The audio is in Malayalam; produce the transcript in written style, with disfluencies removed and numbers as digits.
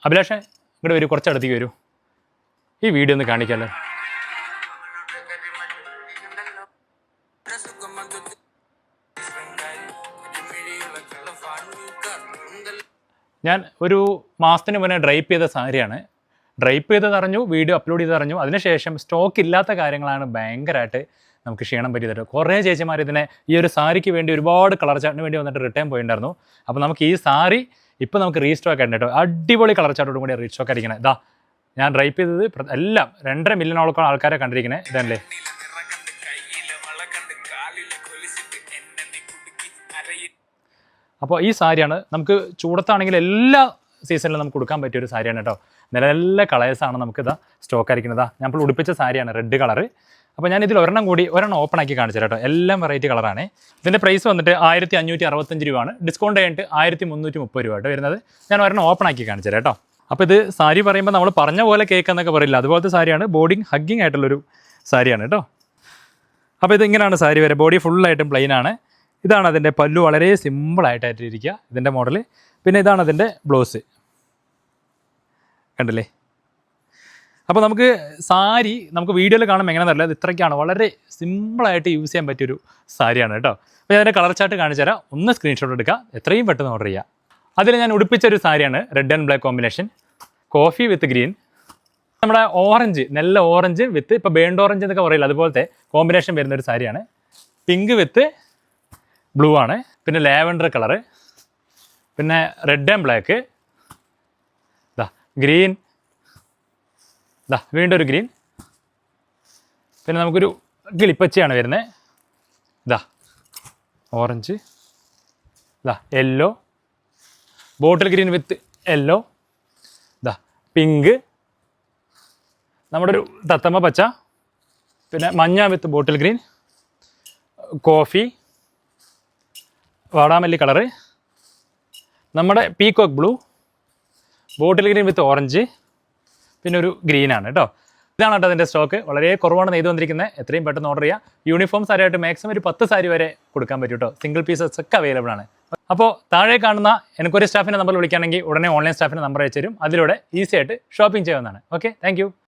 അഭിലാഷേ ഇങ്ങോട്ട് വരൂ, കുറച്ചടുത്തേക്ക് വരൂ. ഈ വീഡിയോ ഒന്ന് കാണിക്കാമല്ലോ. ഞാൻ ഒരു മാസത്തിന് മുന്നേ ഡ്രൈപ്പ് ചെയ്ത സാരിയാണ്. ഡ്രൈപ്പ് ചെയ്തതറിഞ്ഞു, വീഡിയോ അപ്ലോഡ് ചെയ്തറിഞ്ഞു. അതിനുശേഷം സ്റ്റോക്ക് ഇല്ലാത്ത കാര്യങ്ങളാണ് ഭയങ്കരമായിട്ട് നമുക്ക് ക്ഷീണം പറ്റിയത്. കുറേ ചേച്ചിമാർ ഇതിനെ ഈ ഒരു സാരിക്ക് വേണ്ടി ഒരുപാട് കളർ ചാർട്ടിന് വേണ്ടി വന്നിട്ട് റിട്ടേൺ പോയിട്ടുണ്ടായിരുന്നു. അപ്പോൾ നമുക്ക് ഈ സാരി ഇപ്പോൾ നമുക്ക് റീസ്റ്റോക്ക് ആയിട്ട് കേട്ടോ. അടിപൊളി കളർ ചാർട്ടോടും കൂടി റീസ്റ്റോക്ക് അടിക്കണേ. ഇതാ ഞാൻ ഡ്രൈപ്പ് ചെയ്തത് എല്ലാം 2.5 മില്യണോളം ആൾക്കാരെ കണ്ടിരിക്കണേ. ഇതല്ലേ അപ്പോൾ ഈ സാരിയാണ് നമുക്ക് ചൂടത്താണെങ്കിൽ എല്ലാ സീസണിലും നമുക്ക് കൊടുക്കാൻ പറ്റിയൊരു സാരിയാണ് കേട്ടോ. നല്ല കളേഴ്സാണ് നമുക്കിതാ സ്റ്റോക്ക് ആയിരിക്കുന്നതാ. ഞാൻ ഇപ്പോൾ ഉടുപ്പിച്ച സാരിയാണ് റെഡ് കളറ്. അപ്പോൾ ഞാൻ ഇതിൽ ഒരെണ്ണം ഓപ്പൺ ആക്കി കാണിച്ചു കേട്ടോ. എല്ലാം വെറൈറ്റി കളറാണ്. ഇതിൻ്റെ പ്രൈസ് വന്നിട്ട് 1565 രൂപയാണ്. ഡിസ്കൗണ്ട് കഴിഞ്ഞിട്ട് 1330 രൂപ ആയിട്ട് വരുന്നത്. ഞാൻ ഒരെണ്ണം ഓപ്പൺ ആക്കി കാണിച്ചു കേട്ടോ. അപ്പോൾ ഇത് സാരി പറയുമ്പോൾ നമ്മൾ പറഞ്ഞ പോലെ കേക്ക് എന്നൊക്കെ പറയില്ല, അതുപോലത്തെ സാരിയാണ്. ബോഡി ഹഗ്ഗിങ് ആയിട്ടുള്ളൊരു സാരിയാണ് കേട്ടോ. അപ്പോൾ ഇതിങ്ങനെയാണ് സാരി വരെ. ബോഡി ഫുള്ളായിട്ടും പ്ലെയിൻ ആണ്. ഇതാണ് അതിൻ്റെ പല്ലു, വളരെ സിമ്പിളായിട്ടായിട്ടിരിക്കുക ഇതിൻ്റെ മോഡൽ. പിന്നെ ഇതാണ് അതിൻ്റെ ബ്ലൗസ്, കണ്ടില്ലേ. അപ്പോൾ നമുക്ക് സാരി നമുക്ക് വീഡിയോയിൽ കാണുമ്പോൾ എങ്ങനെയാണെന്നറിയില്ല, അത് ഇത്രയ്ക്കാണ് വളരെ സിമ്പിളായിട്ട് യൂസ് ചെയ്യാൻ പറ്റിയൊരു സാരിയാണ് കേട്ടോ. അപ്പോൾ ഞാൻ അതിൻ്റെ കളർ ചാർട്ട് കാണിച്ചു തരാം. ഒന്ന് സ്ക്രീൻഷോട്ട് എടുക്കുക, എത്രയും പെട്ടെന്ന് ഓർഡർ ചെയ്യുക. അതിൽ ഞാൻ ഉടുപ്പിച്ചൊരു സാരിയാണ് red and black combination, coffee with green. നമ്മുടെ ഓറഞ്ച്, നല്ല ഓറഞ്ച് വിത്ത് ഇപ്പോൾ ബേൺഡ് ഓറഞ്ച് എന്നൊക്കെ പറയില്ല, അതുപോലത്തെ കോമ്പിനേഷൻ വരുന്നൊരു സാരിയാണ്. പിങ്ക് വിത്ത് ബ്ലൂ ആണ്. പിന്നെ ലാവൻഡർ കളറ്, പിന്നെ റെഡ് ആൻഡ് ബ്ലാക്ക്, ഇതാ ഗ്രീൻ, ഇതാ വീണ്ടും ഒരു ഗ്രീൻ. പിന്നെ നമുക്കൊരു കിളിപ്പച്ചയാണ് വരുന്നത്. ഇതാ ഓറഞ്ച്, ഇതാ യെല്ലോ, ബോട്ടിൽ ഗ്രീൻ വിത്ത് യെല്ലോ, ഇതാ പിങ്ക്, നമ്മുടെ ഒരു തത്തമ്മ പച്ച, പിന്നെ മഞ്ഞ വിത്ത് ബോട്ടിൽ ഗ്രീൻ, കോഫി, വാടാമല്ലി കളറ്, നമ്മുടെ പീകോക്ക് ബ്ലൂ, ബോട്ടിൽ ഗ്രീൻ വിത്ത് ഓറഞ്ച്, പിന്നെ ഒരു ഗ്രീനാണ് കേട്ടോ. ഇതാണ് കേട്ടോ അതിൻ്റെ സ്റ്റോക്ക്. വളരെ കുറവാണ് നെയ്ത് വന്നിരിക്കുന്നത്. എത്രയും പെട്ടെന്ന് ഓർഡർ ചെയ്യുക. യൂണിഫോം സാരിയായിട്ട് മാക്സിമം ഒരു 10 സാരി വരെ കൊടുക്കാൻ പറ്റും കേട്ടോ. സിംഗിൾ പീസസ് ഒക്കെ അവൈലബിൾ ആണ്. അപ്പോൾ താഴെ കാണുന്ന എനിക്കൊരു സ്റ്റാഫിൻ്റെ നമ്പർ വിളിക്കുകയാണെങ്കിൽ ഉടനെ ഓൺലൈൻ സ്റ്റാഫിൻ്റെ നമ്പർ അയച്ചു തരും. അതിലൂടെ ഈസി ആയിട്ട് ഷോപ്പിംഗ് ചെയ്യാവുന്നതാണ്. Okay, thank